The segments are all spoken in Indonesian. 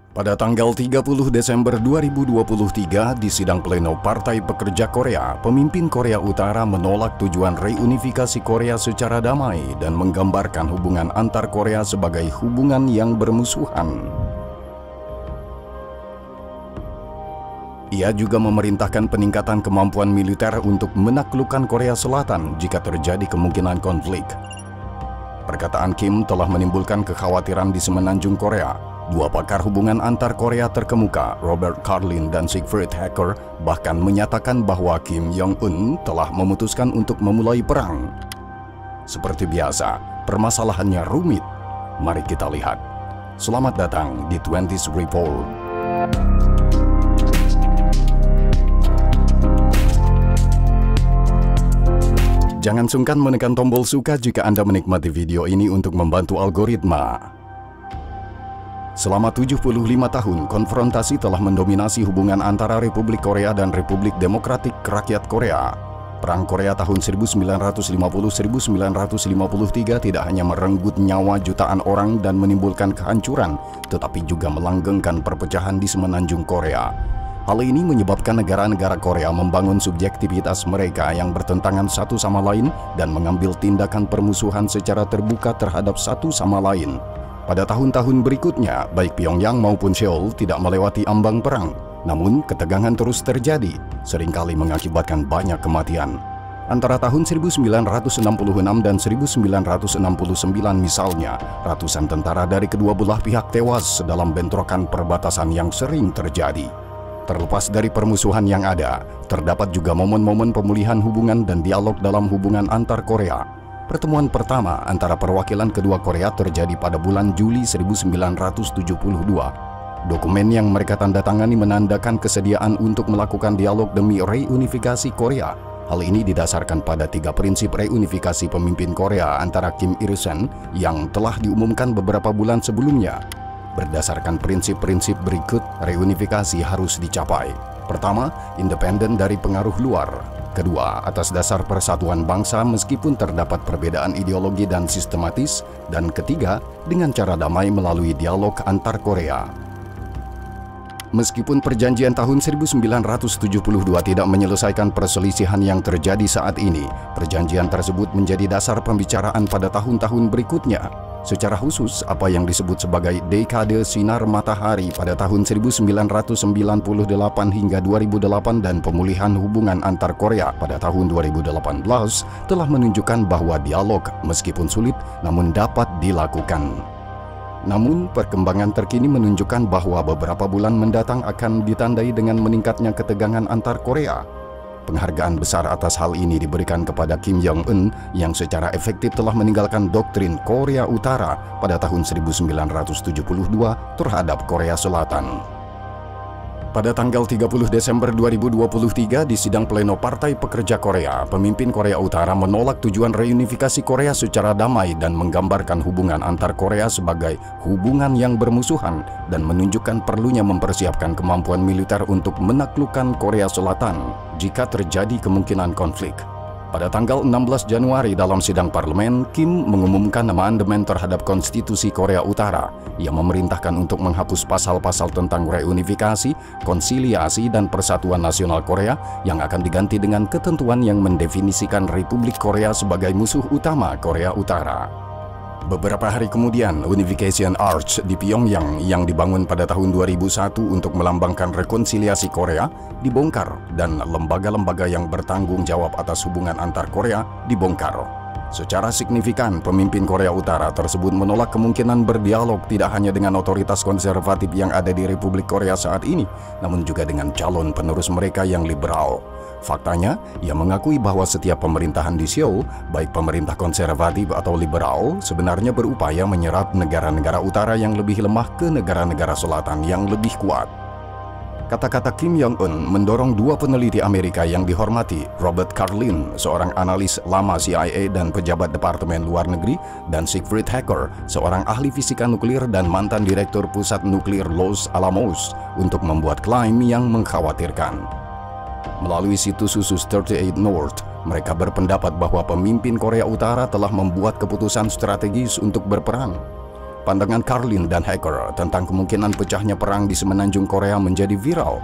Pada tanggal 30 Desember 2023 di sidang pleno Partai Pekerja Korea, pemimpin Korea Utara menolak tujuan reunifikasi Korea secara damai dan menggambarkan hubungan antar Korea sebagai hubungan yang bermusuhan. Ia juga memerintahkan peningkatan kemampuan militer untuk menaklukkan Korea Selatan jika terjadi kemungkinan konflik. Perkataan Kim telah menimbulkan kekhawatiran di semenanjung Korea. Dua pakar hubungan antar Korea terkemuka, Robert Carlin dan Siegfried Hacker, bahkan menyatakan bahwa Kim Jong-un telah memutuskan untuk memulai perang. Seperti biasa, permasalahannya rumit. Mari kita lihat. Selamat datang di 20th Report. Jangan sungkan menekan tombol suka jika Anda menikmati video ini untuk membantu algoritma. Selama 75 tahun, konfrontasi telah mendominasi hubungan antara Republik Korea dan Republik Demokratik Rakyat Korea. Perang Korea tahun 1950-1953 tidak hanya merenggut nyawa jutaan orang dan menimbulkan kehancuran, tetapi juga melanggengkan perpecahan di semenanjung Korea. Hal ini menyebabkan negara-negara Korea membangun subjektivitas mereka yang bertentangan satu sama lain dan mengambil tindakan permusuhan secara terbuka terhadap satu sama lain. Pada tahun-tahun berikutnya, baik Pyongyang maupun Seoul tidak melewati ambang perang. Namun, ketegangan terus terjadi, seringkali mengakibatkan banyak kematian. Antara tahun 1966 dan 1969 misalnya, ratusan tentara dari kedua belah pihak tewas dalam bentrokan perbatasan yang sering terjadi. Terlepas dari permusuhan yang ada, terdapat juga momen-momen pemulihan hubungan dan dialog dalam hubungan antar Korea. Pertemuan pertama antara perwakilan kedua Korea terjadi pada bulan Juli 1972. Dokumen yang mereka tanda tangani menandakan kesediaan untuk melakukan dialog demi reunifikasi Korea. Hal ini didasarkan pada 3 prinsip reunifikasi pemimpin Korea antara Kim Il-sung yang telah diumumkan beberapa bulan sebelumnya. Berdasarkan prinsip-prinsip berikut, reunifikasi harus dicapai. Pertama, independen dari pengaruh luar. Kedua, atas dasar persatuan bangsa meskipun terdapat perbedaan ideologi dan sistematis. Dan ketiga, dengan cara damai melalui dialog antar Korea. Meskipun perjanjian tahun 1972 tidak menyelesaikan perselisihan yang terjadi saat ini, perjanjian tersebut menjadi dasar pembicaraan pada tahun-tahun berikutnya. Secara khusus, apa yang disebut sebagai dekade sinar matahari pada tahun 1998 hingga 2008 dan pemulihan hubungan antar Korea pada tahun 2018 telah menunjukkan bahwa dialog meskipun sulit namun dapat dilakukan. Namun, perkembangan terkini menunjukkan bahwa beberapa bulan mendatang akan ditandai dengan meningkatnya ketegangan antar Korea. Penghargaan besar atas hal ini diberikan kepada Kim Jong-un yang secara efektif telah meninggalkan doktrin Korea Utara pada tahun 1972 terhadap Korea Selatan. Pada tanggal 30 Desember 2023 di sidang pleno Partai Pekerja Korea, pemimpin Korea Utara menolak tujuan reunifikasi Korea secara damai dan menggambarkan hubungan antar Korea sebagai hubungan yang bermusuhan dan menunjukkan perlunya mempersiapkan kemampuan militer untuk menaklukkan Korea Selatan jika terjadi kemungkinan konflik. Pada tanggal 16 Januari dalam sidang parlemen, Kim mengumumkan amandemen terhadap konstitusi Korea Utara yang memerintahkan untuk menghapus pasal-pasal tentang reunifikasi, konsiliasi, dan persatuan nasional Korea yang akan diganti dengan ketentuan yang mendefinisikan Republik Korea sebagai musuh utama Korea Utara. Beberapa hari kemudian, Unification Arch di Pyongyang yang dibangun pada tahun 2001 untuk melambangkan rekonsiliasi Korea dibongkar dan lembaga-lembaga yang bertanggung jawab atas hubungan antar Korea dibongkar. Secara signifikan, pemimpin Korea Utara tersebut menolak kemungkinan berdialog tidak hanya dengan otoritas konservatif yang ada di Republik Korea saat ini, namun juga dengan calon penerus mereka yang liberal. Faktanya, ia mengakui bahwa setiap pemerintahan di Seoul, baik pemerintah konservatif atau liberal, sebenarnya berupaya menyerap negara-negara utara yang lebih lemah ke negara-negara selatan yang lebih kuat. Kata-kata Kim Jong-un mendorong dua peneliti Amerika yang dihormati, Robert Carlin, seorang analis lama CIA dan pejabat Departemen Luar Negeri, dan Siegfried Hacker, seorang ahli fisika nuklir dan mantan direktur Pusat Nuklir Los Alamos, untuk membuat klaim yang mengkhawatirkan. Melalui situs khusus 38 North, mereka berpendapat bahwa pemimpin Korea Utara telah membuat keputusan strategis untuk berperang. Pandangan Carlin dan Hacker tentang kemungkinan pecahnya perang di semenanjung Korea menjadi viral.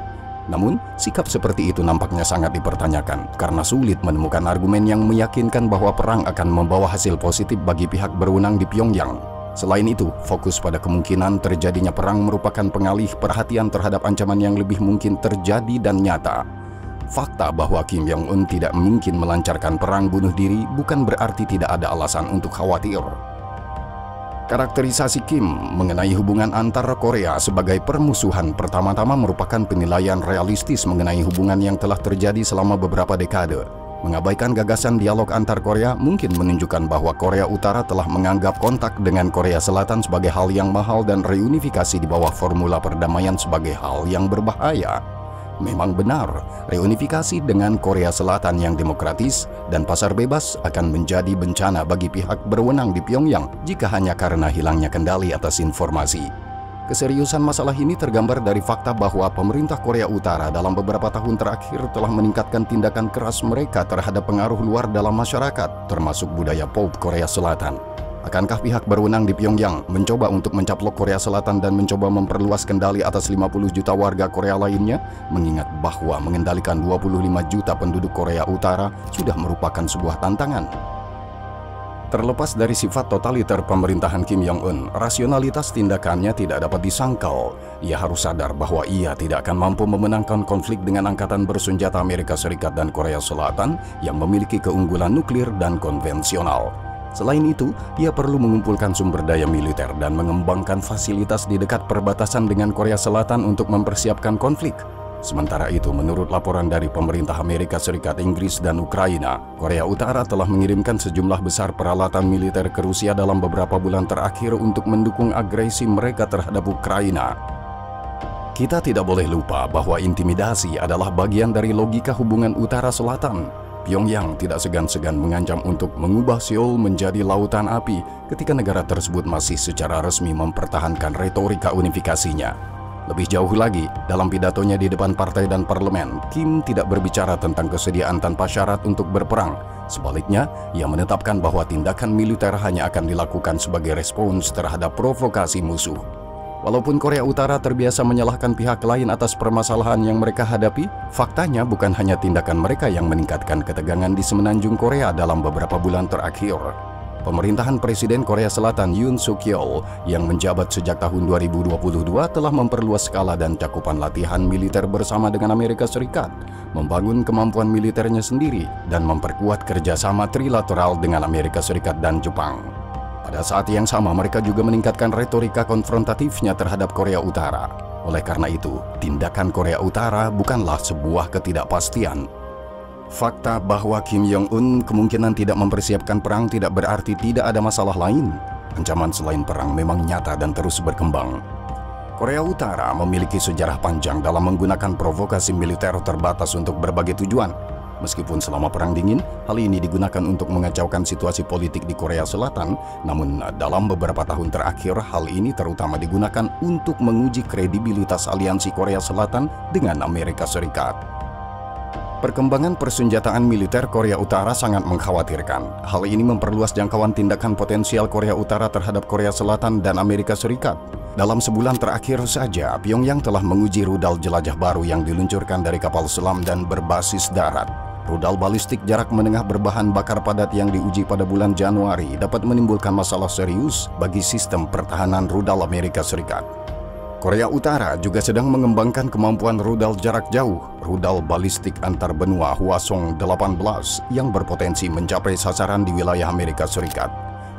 Namun, sikap seperti itu nampaknya sangat dipertanyakan karena sulit menemukan argumen yang meyakinkan bahwa perang akan membawa hasil positif bagi pihak berwenang di Pyongyang. Selain itu, fokus pada kemungkinan terjadinya perang merupakan pengalih perhatian terhadap ancaman yang lebih mungkin terjadi dan nyata. Fakta bahwa Kim Jong-un tidak mungkin melancarkan perang bunuh diri bukan berarti tidak ada alasan untuk khawatir. Karakterisasi Kim mengenai hubungan antara Korea sebagai permusuhan pertama-tama merupakan penilaian realistis mengenai hubungan yang telah terjadi selama beberapa dekade. Mengabaikan gagasan dialog antar Korea mungkin menunjukkan bahwa Korea Utara telah menganggap kontak dengan Korea Selatan sebagai hal yang mahal dan reunifikasi di bawah formula perdamaian sebagai hal yang berbahaya. Memang benar, reunifikasi dengan Korea Selatan yang demokratis dan pasar bebas akan menjadi bencana bagi pihak berwenang di Pyongyang jika hanya karena hilangnya kendali atas informasi. Keseriusan masalah ini tergambar dari fakta bahwa pemerintah Korea Utara dalam beberapa tahun terakhir telah meningkatkan tindakan keras mereka terhadap pengaruh luar dalam masyarakat, termasuk budaya pop Korea Selatan. Akankah pihak berwenang di Pyongyang mencoba untuk mencaplok Korea Selatan dan mencoba memperluas kendali atas 50 juta warga Korea lainnya? Mengingat bahwa mengendalikan 25 juta penduduk Korea Utara sudah merupakan sebuah tantangan. Terlepas dari sifat totaliter pemerintahan Kim Jong-un, rasionalitas tindakannya tidak dapat disangkal. Ia harus sadar bahwa ia tidak akan mampu memenangkan konflik dengan angkatan bersenjata Amerika Serikat dan Korea Selatan yang memiliki keunggulan nuklir dan konvensional. Selain itu, ia perlu mengumpulkan sumber daya militer dan mengembangkan fasilitas di dekat perbatasan dengan Korea Selatan untuk mempersiapkan konflik. Sementara itu, menurut laporan dari pemerintah Amerika Serikat, Inggris, dan Ukraina, Korea Utara telah mengirimkan sejumlah besar peralatan militer ke Rusia dalam beberapa bulan terakhir untuk mendukung agresi mereka terhadap Ukraina. Kita tidak boleh lupa bahwa intimidasi adalah bagian dari logika hubungan Utara-Selatan. Pyongyang tidak segan-segan mengancam untuk mengubah Seoul menjadi lautan api ketika negara tersebut masih secara resmi mempertahankan retorika unifikasinya. Lebih jauh lagi, dalam pidatonya di depan partai dan parlemen, Kim tidak berbicara tentang kesediaan tanpa syarat untuk berperang. Sebaliknya, ia menetapkan bahwa tindakan militer hanya akan dilakukan sebagai respons terhadap provokasi musuh. Walaupun Korea Utara terbiasa menyalahkan pihak lain atas permasalahan yang mereka hadapi, faktanya bukan hanya tindakan mereka yang meningkatkan ketegangan di semenanjung Korea dalam beberapa bulan terakhir. Pemerintahan Presiden Korea Selatan Yoon Suk Yeol yang menjabat sejak tahun 2022 telah memperluas skala dan cakupan latihan militer bersama dengan Amerika Serikat, membangun kemampuan militernya sendiri, dan memperkuat kerjasama trilateral dengan Amerika Serikat dan Jepang. Pada saat yang sama, mereka juga meningkatkan retorika konfrontatifnya terhadap Korea Utara. Oleh karena itu, tindakan Korea Utara bukanlah sebuah ketidakpastian. Fakta bahwa Kim Jong-un kemungkinan tidak mempersiapkan perang tidak berarti tidak ada masalah lain. Ancaman selain perang memang nyata dan terus berkembang. Korea Utara memiliki sejarah panjang dalam menggunakan provokasi militer terbatas untuk berbagai tujuan. Meskipun selama Perang Dingin, hal ini digunakan untuk mengacaukan situasi politik di Korea Selatan, namun dalam beberapa tahun terakhir, hal ini terutama digunakan untuk menguji kredibilitas aliansi Korea Selatan dengan Amerika Serikat. Perkembangan persenjataan militer Korea Utara sangat mengkhawatirkan. Hal ini memperluas jangkauan tindakan potensial Korea Utara terhadap Korea Selatan dan Amerika Serikat. Dalam sebulan terakhir saja, Pyongyang telah menguji rudal jelajah baru yang diluncurkan dari kapal selam dan berbasis darat. Rudal balistik jarak menengah berbahan bakar padat yang diuji pada bulan Januari dapat menimbulkan masalah serius bagi sistem pertahanan rudal Amerika Serikat. Korea Utara juga sedang mengembangkan kemampuan rudal jarak jauh, rudal balistik antar benua Hwasong-18 yang berpotensi mencapai sasaran di wilayah Amerika Serikat.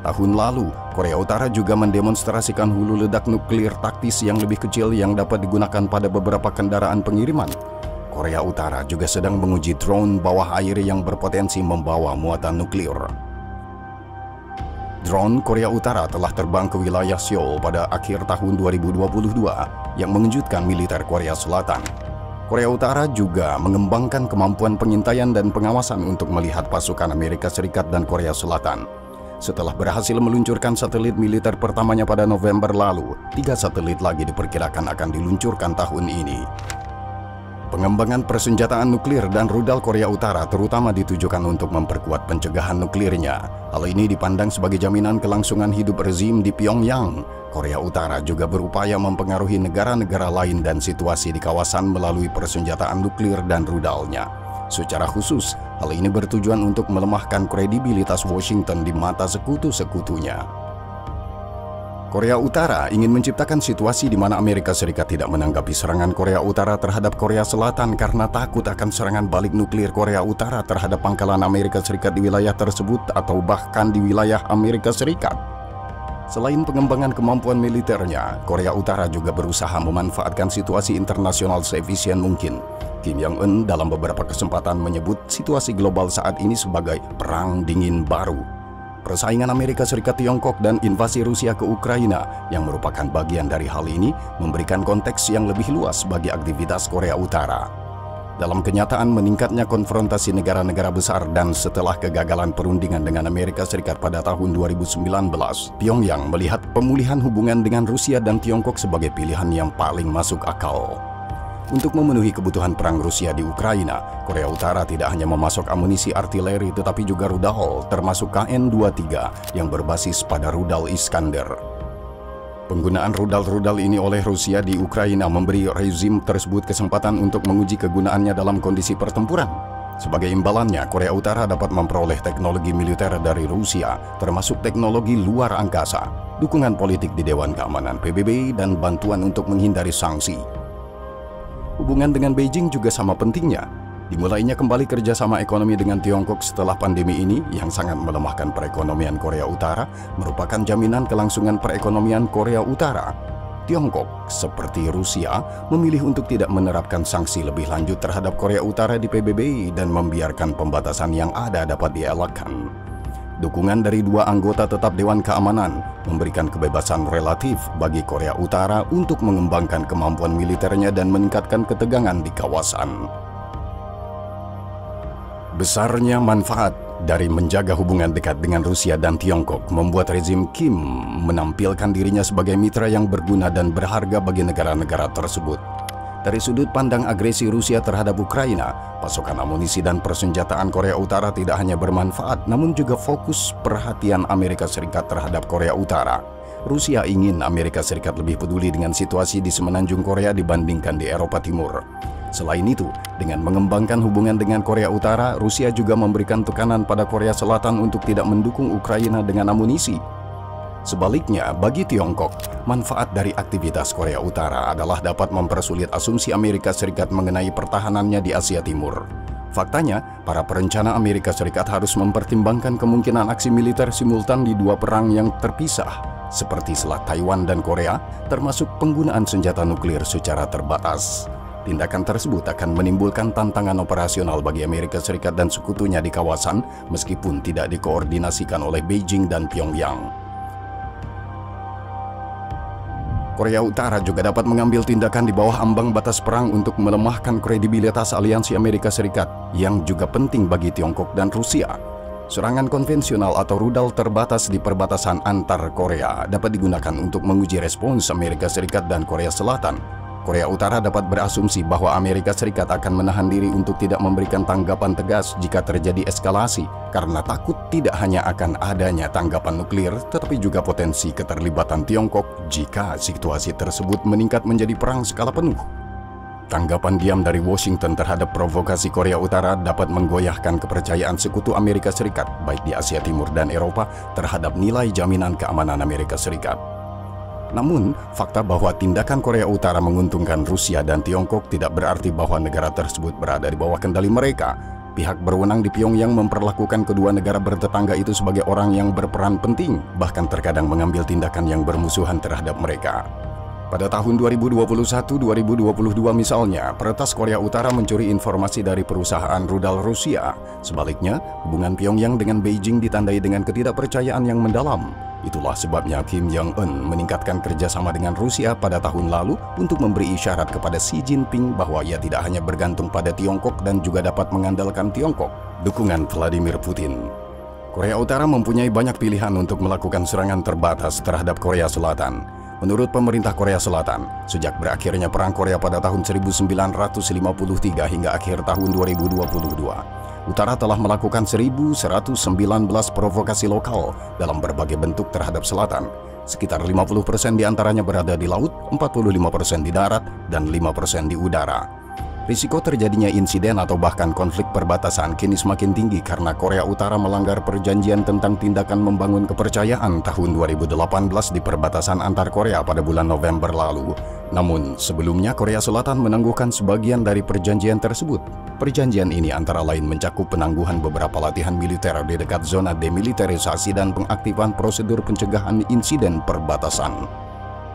Tahun lalu, Korea Utara juga mendemonstrasikan hulu ledak nuklir taktis yang lebih kecil yang dapat digunakan pada beberapa kendaraan pengiriman. Korea Utara juga sedang menguji drone bawah air yang berpotensi membawa muatan nuklir. Drone Korea Utara telah terbang ke wilayah Seoul pada akhir tahun 2022 yang mengejutkan militer Korea Selatan. Korea Utara juga mengembangkan kemampuan pengintaian dan pengawasan untuk melihat pasukan Amerika Serikat dan Korea Selatan. Setelah berhasil meluncurkan satelit militer pertamanya pada November lalu, 3 satelit lagi diperkirakan akan diluncurkan tahun ini. Pengembangan persenjataan nuklir dan rudal Korea Utara terutama ditujukan untuk memperkuat pencegahan nuklirnya. Hal ini dipandang sebagai jaminan kelangsungan hidup rezim di Pyongyang. Korea Utara juga berupaya mempengaruhi negara-negara lain dan situasi di kawasan melalui persenjataan nuklir dan rudalnya. Secara khusus, hal ini bertujuan untuk melemahkan kredibilitas Washington di mata sekutu-sekutunya. Korea Utara ingin menciptakan situasi di mana Amerika Serikat tidak menanggapi serangan Korea Utara terhadap Korea Selatan karena takut akan serangan balik nuklir Korea Utara terhadap pangkalan Amerika Serikat di wilayah tersebut atau bahkan di wilayah Amerika Serikat. Selain pengembangan kemampuan militernya, Korea Utara juga berusaha memanfaatkan situasi internasional seefisien mungkin. Kim Jong-un dalam beberapa kesempatan menyebut situasi global saat ini sebagai perang dingin baru. Persaingan Amerika Serikat Tiongkok dan invasi Rusia ke Ukraina yang merupakan bagian dari hal ini memberikan konteks yang lebih luas bagi aktivitas Korea Utara. Dalam kenyataan meningkatnya konfrontasi negara-negara besar dan setelah kegagalan perundingan dengan Amerika Serikat pada tahun 2019, Pyongyang melihat pemulihan hubungan dengan Rusia dan Tiongkok sebagai pilihan yang paling masuk akal. Untuk memenuhi kebutuhan perang Rusia di Ukraina, Korea Utara tidak hanya memasok amunisi artileri tetapi juga rudal, termasuk KN-23 yang berbasis pada rudal Iskander. Penggunaan rudal-rudal ini oleh Rusia di Ukraina memberi rezim tersebut kesempatan untuk menguji kegunaannya dalam kondisi pertempuran. Sebagai imbalannya, Korea Utara dapat memperoleh teknologi militer dari Rusia, termasuk teknologi luar angkasa, dukungan politik di Dewan Keamanan PBB, dan bantuan untuk menghindari sanksi. Hubungan dengan Beijing juga sama pentingnya. Dimulainya kembali kerjasama ekonomi dengan Tiongkok setelah pandemi ini yang sangat melemahkan perekonomian Korea Utara merupakan jaminan kelangsungan perekonomian Korea Utara. Tiongkok, seperti Rusia, memilih untuk tidak menerapkan sanksi lebih lanjut terhadap Korea Utara di PBB dan membiarkan pembatasan yang ada dapat dielakkan. Dukungan dari dua anggota tetap Dewan Keamanan memberikan kebebasan relatif bagi Korea Utara untuk mengembangkan kemampuan militernya dan meningkatkan ketegangan di kawasan. Besarnya manfaat dari menjaga hubungan dekat dengan Rusia dan Tiongkok membuat rezim Kim menampilkan dirinya sebagai mitra yang berguna dan berharga bagi negara-negara tersebut. Dari sudut pandang agresi Rusia terhadap Ukraina, pasokan amunisi dan persenjataan Korea Utara tidak hanya bermanfaat, namun juga fokus perhatian Amerika Serikat terhadap Korea Utara. Rusia ingin Amerika Serikat lebih peduli dengan situasi di semenanjung Korea dibandingkan di Eropa Timur. Selain itu, dengan mengembangkan hubungan dengan Korea Utara, Rusia juga memberikan tekanan pada Korea Selatan untuk tidak mendukung Ukraina dengan amunisi. Sebaliknya, bagi Tiongkok, manfaat dari aktivitas Korea Utara adalah dapat mempersulit asumsi Amerika Serikat mengenai pertahanannya di Asia Timur. Faktanya, para perencana Amerika Serikat harus mempertimbangkan kemungkinan aksi militer simultan di dua perang yang terpisah, seperti Selat Taiwan dan Korea, termasuk penggunaan senjata nuklir secara terbatas. Tindakan tersebut akan menimbulkan tantangan operasional bagi Amerika Serikat dan sekutunya di kawasan, meskipun tidak dikoordinasikan oleh Beijing dan Pyongyang. Korea Utara juga dapat mengambil tindakan di bawah ambang batas perang untuk melemahkan kredibilitas aliansi Amerika Serikat yang juga penting bagi Tiongkok dan Rusia. Serangan konvensional atau rudal terbatas di perbatasan antar Korea dapat digunakan untuk menguji respons Amerika Serikat dan Korea Selatan. Korea Utara dapat berasumsi bahwa Amerika Serikat akan menahan diri untuk tidak memberikan tanggapan tegas jika terjadi eskalasi, karena takut tidak hanya akan adanya tanggapan nuklir, tetapi juga potensi keterlibatan Tiongkok jika situasi tersebut meningkat menjadi perang skala penuh. Tanggapan diam dari Washington terhadap provokasi Korea Utara dapat menggoyahkan kepercayaan sekutu Amerika Serikat, baik di Asia Timur dan Eropa, terhadap nilai jaminan keamanan Amerika Serikat. Namun, fakta bahwa tindakan Korea Utara menguntungkan Rusia dan Tiongkok tidak berarti bahwa negara tersebut berada di bawah kendali mereka. Pihak berwenang di Pyongyang memperlakukan kedua negara bertetangga itu sebagai orang yang berperan penting, bahkan terkadang mengambil tindakan yang bermusuhan terhadap mereka. Pada tahun 2021-2022 misalnya, peretas Korea Utara mencuri informasi dari perusahaan rudal Rusia. Sebaliknya, hubungan Pyongyang dengan Beijing ditandai dengan ketidakpercayaan yang mendalam. Itulah sebabnya Kim Jong-un meningkatkan kerjasama dengan Rusia pada tahun lalu untuk memberi isyarat kepada Xi Jinping bahwa ia tidak hanya bergantung pada Tiongkok dan juga dapat mengandalkan Tiongkok. Dukungan Vladimir Putin. Korea Utara mempunyai banyak pilihan untuk melakukan serangan terbatas terhadap Korea Selatan. Menurut pemerintah Korea Selatan, sejak berakhirnya Perang Korea pada tahun 1953 hingga akhir tahun 2022, Utara telah melakukan 1.119 provokasi lokal dalam berbagai bentuk terhadap Selatan. Sekitar 50% diantaranya berada di laut, 45% di darat, dan 5% di udara. Risiko terjadinya insiden atau bahkan konflik perbatasan kini semakin tinggi karena Korea Utara melanggar perjanjian tentang tindakan membangun kepercayaan tahun 2018 di perbatasan antar Korea pada bulan November lalu. Namun, sebelumnya Korea Selatan menangguhkan sebagian dari perjanjian tersebut. Perjanjian ini antara lain mencakup penangguhan beberapa latihan militer di dekat zona demilitarisasi dan pengaktifan prosedur pencegahan insiden perbatasan.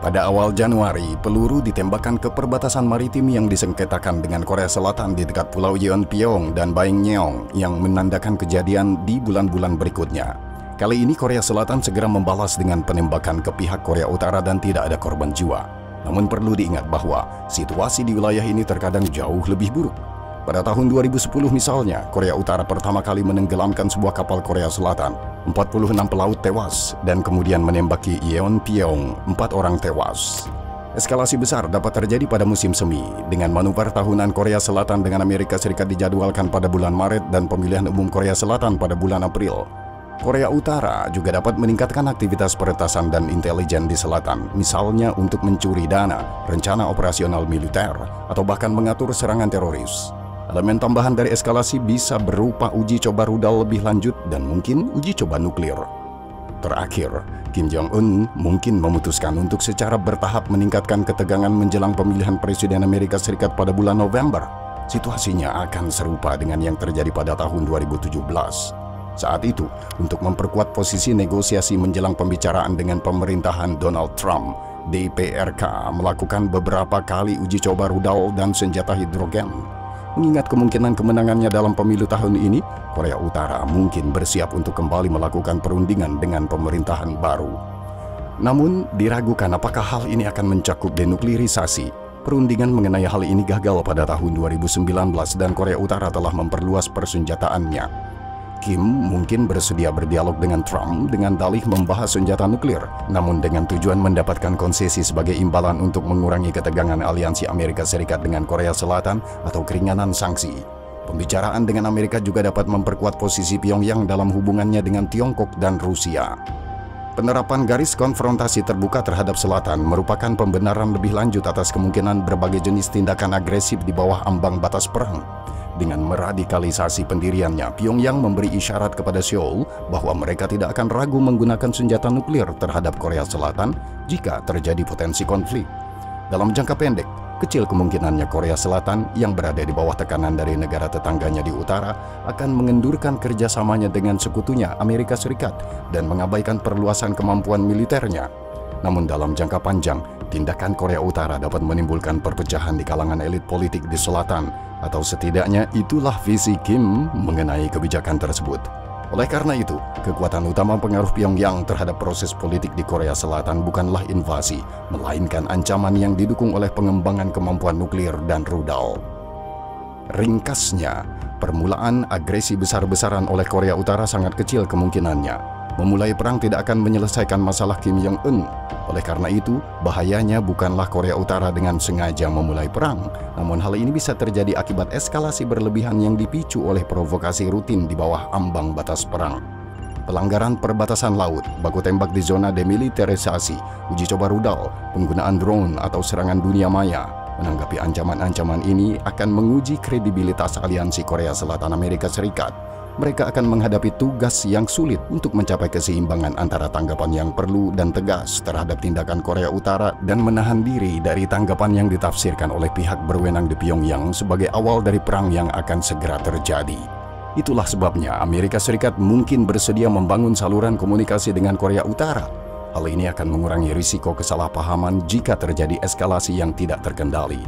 Pada awal Januari, peluru ditembakkan ke perbatasan maritim yang disengketakan dengan Korea Selatan di dekat Pulau Yeonpyeong dan Baeknyeong yang menandakan kejadian di bulan-bulan berikutnya. Kali ini Korea Selatan segera membalas dengan penembakan ke pihak Korea Utara dan tidak ada korban jiwa. Namun perlu diingat bahwa situasi di wilayah ini terkadang jauh lebih buruk. Pada tahun 2010 misalnya, Korea Utara pertama kali menenggelamkan sebuah kapal Korea Selatan. 46 pelaut tewas dan kemudian menembaki Yeonpyeong, 4 orang tewas. Eskalasi besar dapat terjadi pada musim semi dengan manuver tahunan Korea Selatan dengan Amerika Serikat dijadwalkan pada bulan Maret dan pemilihan umum Korea Selatan pada bulan April. Korea Utara juga dapat meningkatkan aktivitas peretasan dan intelijen di selatan, misalnya untuk mencuri dana, rencana operasional militer, atau bahkan mengatur serangan teroris. Elemen tambahan dari eskalasi bisa berupa uji coba rudal lebih lanjut dan mungkin uji coba nuklir. Terakhir, Kim Jong-un mungkin memutuskan untuk secara bertahap meningkatkan ketegangan menjelang pemilihan Presiden Amerika Serikat pada bulan November. Situasinya akan serupa dengan yang terjadi pada tahun 2017. Saat itu, untuk memperkuat posisi negosiasi menjelang pembicaraan dengan pemerintahan Donald Trump, DPRK melakukan beberapa kali uji coba rudal dan senjata hidrogen. Mengingat kemungkinan kemenangannya dalam pemilu tahun ini, Korea Utara mungkin bersiap untuk kembali melakukan perundingan dengan pemerintahan baru. Namun, diragukan apakah hal ini akan mencakup denuklirisasi. Perundingan mengenai hal ini gagal pada tahun 2019 dan Korea Utara telah memperluas persenjataannya. Kim mungkin bersedia berdialog dengan Trump dengan dalih membahas senjata nuklir, namun dengan tujuan mendapatkan konsesi sebagai imbalan untuk mengurangi ketegangan aliansi Amerika Serikat dengan Korea Selatan atau keringanan sanksi. Pembicaraan dengan Amerika juga dapat memperkuat posisi Pyongyang dalam hubungannya dengan Tiongkok dan Rusia. Penerapan garis konfrontasi terbuka terhadap Selatan merupakan pembenaran lebih lanjut atas kemungkinan berbagai jenis tindakan agresif di bawah ambang batas perang. Dengan meradikalisasi pendiriannya, Pyongyang memberi isyarat kepada Seoul bahwa mereka tidak akan ragu menggunakan senjata nuklir terhadap Korea Selatan jika terjadi potensi konflik. Dalam jangka pendek, kecil kemungkinannya Korea Selatan yang berada di bawah tekanan dari negara tetangganya di utara akan mengendurkan kerjasamanya dengan sekutunya Amerika Serikat dan mengabaikan perluasan kemampuan militernya. Namun dalam jangka panjang, tindakan Korea Utara dapat menimbulkan perpecahan di kalangan elit politik di selatan, atau setidaknya itulah visi Kim mengenai kebijakan tersebut. Oleh karena itu, kekuatan utama pengaruh Pyongyang terhadap proses politik di Korea Selatan bukanlah invasi, melainkan ancaman yang didukung oleh pengembangan kemampuan nuklir dan rudal. Ringkasnya, permulaan agresi besar-besaran oleh Korea Utara sangat kecil kemungkinannya. Memulai perang tidak akan menyelesaikan masalah Kim Jong-un. Oleh karena itu, bahayanya bukanlah Korea Utara dengan sengaja memulai perang, namun hal ini bisa terjadi akibat eskalasi berlebihan yang dipicu oleh provokasi rutin di bawah ambang batas perang. Pelanggaran perbatasan laut, baku tembak di zona demilitarisasi, uji coba rudal, penggunaan drone atau serangan dunia maya. Menanggapi ancaman-ancaman ini akan menguji kredibilitas aliansi Korea Selatan Amerika Serikat. Mereka akan menghadapi tugas yang sulit untuk mencapai keseimbangan antara tanggapan yang perlu dan tegas terhadap tindakan Korea Utara dan menahan diri dari tanggapan yang ditafsirkan oleh pihak berwenang di Pyongyang sebagai awal dari perang yang akan segera terjadi. Itulah sebabnya Amerika Serikat mungkin bersedia membangun saluran komunikasi dengan Korea Utara. Hal ini akan mengurangi risiko kesalahpahaman jika terjadi eskalasi yang tidak terkendali.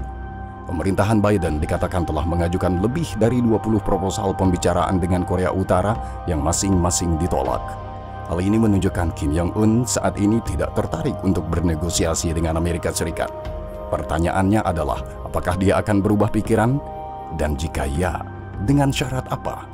Pemerintahan Biden dikatakan telah mengajukan lebih dari 20 proposal pembicaraan dengan Korea Utara yang masing-masing ditolak. Hal ini menunjukkan Kim Jong-un saat ini tidak tertarik untuk bernegosiasi dengan Amerika Serikat. Pertanyaannya adalah, apakah dia akan berubah pikiran? Dan jika ya, dengan syarat apa?